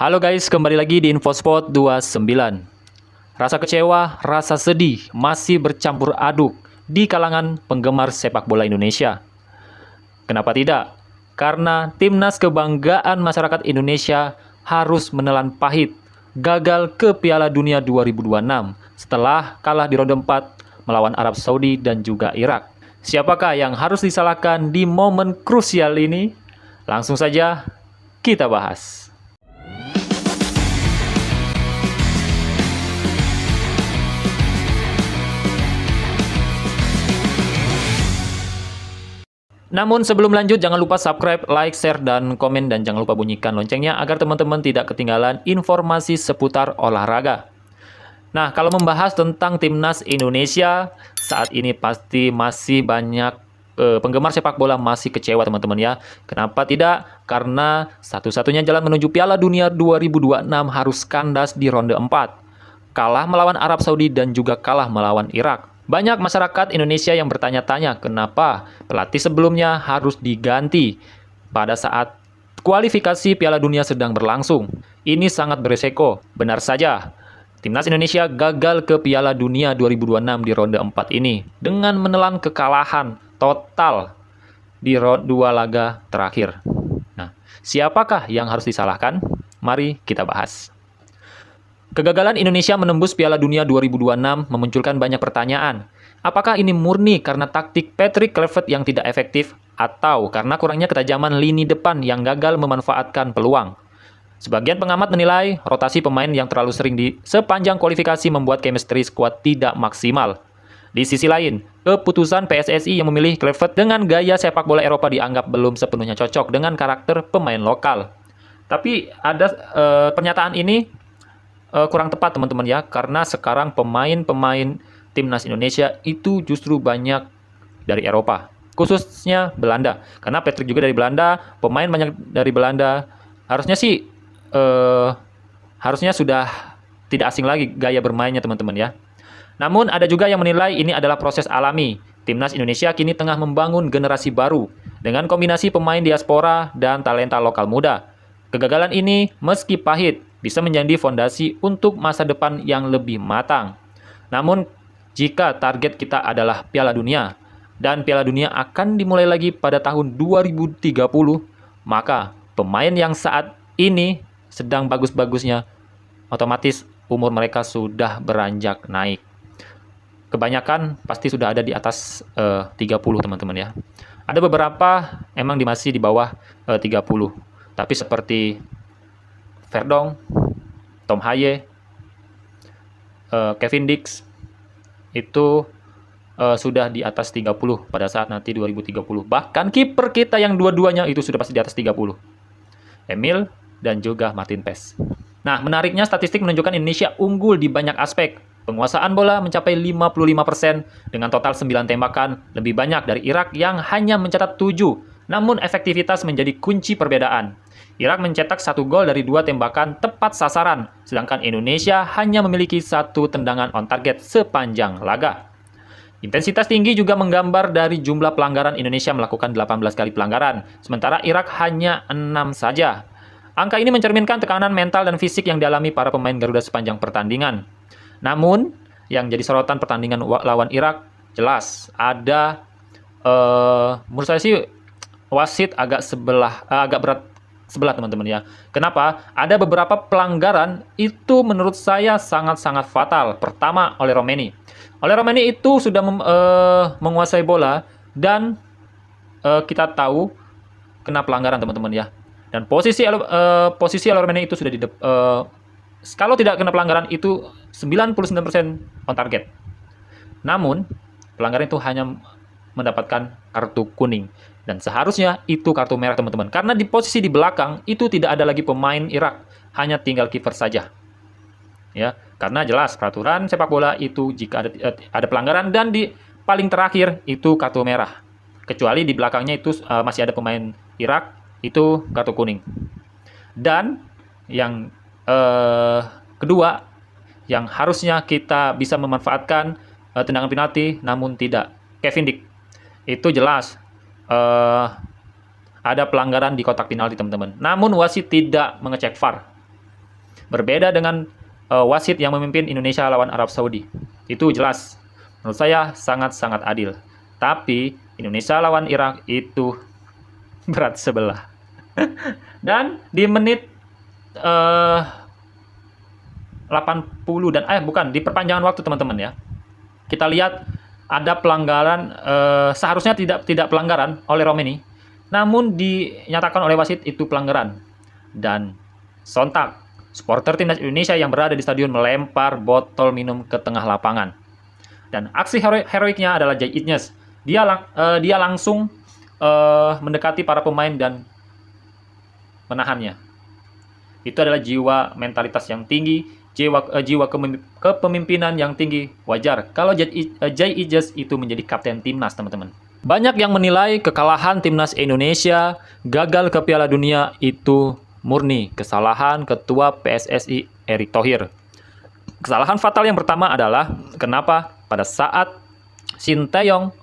Halo guys, kembali lagi di InfoSpot 29. Rasa kecewa, rasa sedih masih bercampur aduk di kalangan penggemar sepak bola Indonesia. Kenapa tidak? Karena timnas kebanggaan masyarakat Indonesia harus menelan pahit gagal ke Piala Dunia 2026 setelah kalah di ronde 4 melawan Arab Saudi dan juga Irak. Siapakah yang harus disalahkan di momen krusial ini? Langsung saja kita bahas. Namun sebelum lanjut, jangan lupa subscribe, like, share, dan komen, dan jangan lupa bunyikan loncengnya agar teman-teman tidak ketinggalan informasi seputar olahraga. Nah, kalau membahas tentang timnas Indonesia, saat ini pasti masih banyak penggemar sepak bola masih kecewa teman-teman ya. Kenapa tidak? Karena satu-satunya jalan menuju Piala Dunia 2026 harus kandas di ronde 4. Kalah melawan Arab Saudi dan juga kalah melawan Irak. Banyak masyarakat Indonesia yang bertanya-tanya kenapa pelatih sebelumnya harus diganti pada saat kualifikasi Piala Dunia sedang berlangsung. Ini sangat beresiko. Benar saja, timnas Indonesia gagal ke Piala Dunia 2026 di ronde 4 ini dengan menelan kekalahan total di dua laga terakhir. Nah, siapakah yang harus disalahkan? Mari kita bahas. Kegagalan Indonesia menembus Piala Dunia 2026 memunculkan banyak pertanyaan. Apakah ini murni karena taktik Patrick Kluivert yang tidak efektif atau karena kurangnya ketajaman lini depan yang gagal memanfaatkan peluang? Sebagian pengamat menilai rotasi pemain yang terlalu sering di sepanjang kualifikasi membuat chemistry squad tidak maksimal. Di sisi lain, keputusan PSSI yang memilih Kluivert dengan gaya sepak bola Eropa dianggap belum sepenuhnya cocok dengan karakter pemain lokal. Tapi ada pernyataan ini kurang tepat teman-teman ya, karena sekarang pemain-pemain timnas Indonesia itu justru banyak dari Eropa, khususnya Belanda. Karena Patrick juga dari Belanda, pemain banyak dari Belanda. Harusnya sudah tidak asing lagi gaya bermainnya teman-teman ya. Namun ada juga yang menilai ini adalah proses alami. Timnas Indonesia kini tengah membangun generasi baru dengan kombinasi pemain diaspora dan talenta lokal muda. Kegagalan ini meski pahit bisa menjadi fondasi untuk masa depan yang lebih matang. Namun, jika target kita adalah Piala Dunia, dan Piala Dunia akan dimulai lagi pada tahun 2030, maka pemain yang saat ini sedang bagus-bagusnya, otomatis umur mereka sudah beranjak naik. Kebanyakan pasti sudah ada di atas 30 teman-teman ya. Ada beberapa emang masih di bawah 30. Tapi seperti Verdong, Tom Haye, Kevin Dix itu sudah di atas 30 pada saat nanti 2030. Bahkan kiper kita yang dua-duanya itu sudah pasti di atas 30. Emil dan juga Martin Paes. Nah, menariknya statistik menunjukkan Indonesia unggul di banyak aspek. Penguasaan bola mencapai 55% dengan total 9 tembakan, lebih banyak dari Irak yang hanya mencatat 7. Namun efektivitas menjadi kunci perbedaan. Irak mencetak 1 gol dari 2 tembakan tepat sasaran, sedangkan Indonesia hanya memiliki 1 tendangan on target sepanjang laga. Intensitas tinggi juga menggambar dari jumlah pelanggaran. Indonesia melakukan 18 kali pelanggaran, sementara Irak hanya 6 saja. Angka ini mencerminkan tekanan mental dan fisik yang dialami para pemain Garuda sepanjang pertandingan. Namun, yang jadi sorotan pertandingan lawan Irak, jelas ada menurut saya sih wasit agak berat sebelah teman-teman ya. Kenapa? Ada beberapa pelanggaran itu menurut saya sangat-sangat fatal. Pertama, oleh Romeni. Oleh Romeni itu sudah menguasai bola dan kita tahu kena pelanggaran teman-teman ya. Dan posisi oleh Romeni itu sudah kalau tidak kena pelanggaran itu 99% on target. Namun, pelanggaran itu hanya mendapatkan kartu kuning. Dan seharusnya itu kartu merah teman-teman. Karena di posisi di belakang itu tidak ada lagi pemain Irak, hanya tinggal kiper saja. Ya, karena jelas peraturan sepak bola itu jika ada pelanggaran dan di paling terakhir itu kartu merah. Kecuali di belakangnya itu masih ada pemain Irak, itu kartu kuning. Dan yang kedua, yang harusnya kita bisa memanfaatkan tendangan penalti, namun tidak. Kevin Dix itu jelas ada pelanggaran di kotak penalti teman-teman. Namun wasit tidak mengecek VAR. Berbeda dengan wasit yang memimpin Indonesia lawan Arab Saudi. Itu jelas. Menurut saya sangat-sangat adil. Tapi Indonesia lawan Irak itu berat sebelah. Dan di menit 80 dan bukan, di perpanjangan waktu teman-teman ya. Kita lihat ada pelanggaran, seharusnya tidak pelanggaran oleh Romeni, namun dinyatakan oleh wasit itu pelanggaran. Dan sontak supporter timnas Indonesia yang berada di stadion melempar botol minum ke tengah lapangan. Dan aksi heroiknya adalah Jai Idnes. Dia langsung mendekati para pemain dan menahannya. Itu adalah jiwa mentalitas yang tinggi, jiwa kepemimpinan yang tinggi. Wajar kalau Jai Idnes itu menjadi kapten timnas, teman-teman. Banyak yang menilai kekalahan timnas Indonesia gagal ke Piala Dunia itu murni kesalahan ketua PSSI Erick Thohir. Kesalahan fatal yang pertama adalah kenapa pada saat Sinteyong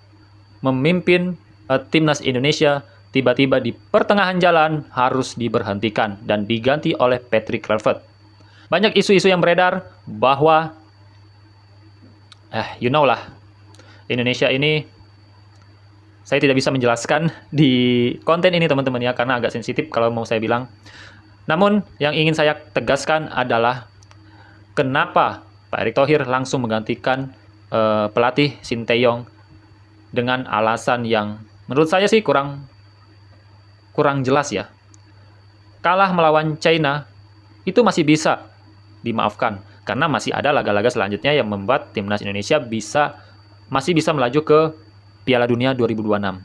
memimpin timnas Indonesia tiba-tiba di pertengahan jalan harus diberhentikan dan diganti oleh Patrick Kluivert. Banyak isu-isu yang beredar bahwa Indonesia ini, saya tidak bisa menjelaskan di konten ini teman-teman ya, karena agak sensitif kalau mau saya bilang. Namun yang ingin saya tegaskan adalah kenapa Pak Erick Thohir langsung menggantikan pelatih Sinteyong dengan alasan yang menurut saya sih kurang jelas ya. Kalah melawan China itu masih bisa dimaafkan karena masih ada laga-laga selanjutnya yang membuat timnas Indonesia masih bisa melaju ke Piala Dunia 2026.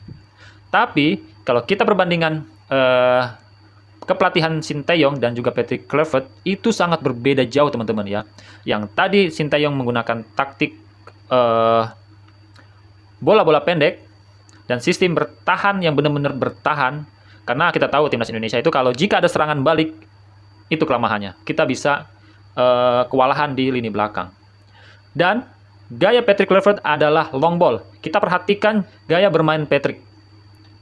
Tapi kalau kita perbandingan kepelatihan Sinteyong dan juga Patrick Kluivert itu sangat berbeda jauh teman-teman ya. Yang tadi Sinteyong menggunakan taktik bola-bola pendek dan sistem bertahan yang benar-benar bertahan, karena kita tahu timnas Indonesia itu kalau jika ada serangan balik itu kelemahannya. Kita bisa kewalahan di lini belakang. Dan gaya Patrick Kluivert adalah long ball. Kita perhatikan gaya bermain Patrick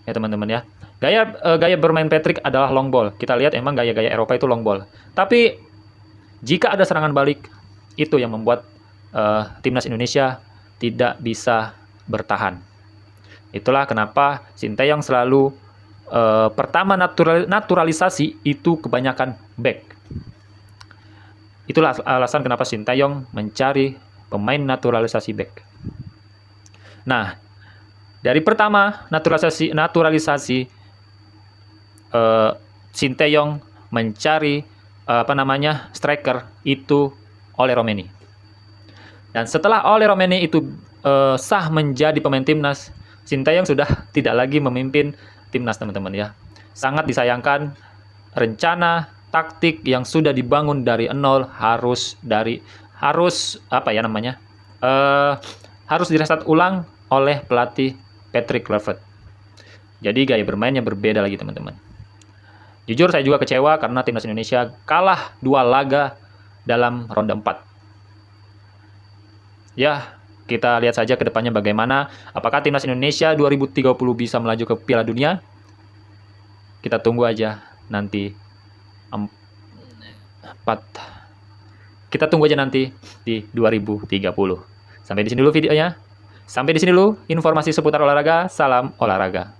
ya teman-teman ya. Gaya bermain Patrick adalah long ball. Kita lihat emang gaya-gaya Eropa itu long ball. Tapi jika ada serangan balik, itu yang membuat timnas Indonesia tidak bisa bertahan. Itulah kenapa Sinteyong selalu pertama naturalisasi itu kebanyakan back. Itulah alasan kenapa Sinteyong mencari pemain naturalisasi back. Nah, dari pertama naturalisasi Sinteyong mencari striker itu oleh Romeni. Dan setelah oleh Romeni itu sah menjadi pemain timnas, Sinteyong sudah tidak lagi memimpin timnas teman-teman ya. Sangat disayangkan rencana taktik yang sudah dibangun dari nol harus direset ulang oleh pelatih Patrick Kluivert. Jadi gaya bermainnya berbeda lagi teman-teman. Jujur saya juga kecewa karena timnas Indonesia kalah 2 laga dalam ronde 4. Ya, kita lihat saja ke depannya bagaimana. Apakah timnas Indonesia 2030 bisa melaju ke Piala Dunia? Kita tunggu aja nanti. Kita tunggu aja nanti di 2030. Sampai di sini dulu videonya. Sampai di sini dulu informasi seputar olahraga. Salam olahraga.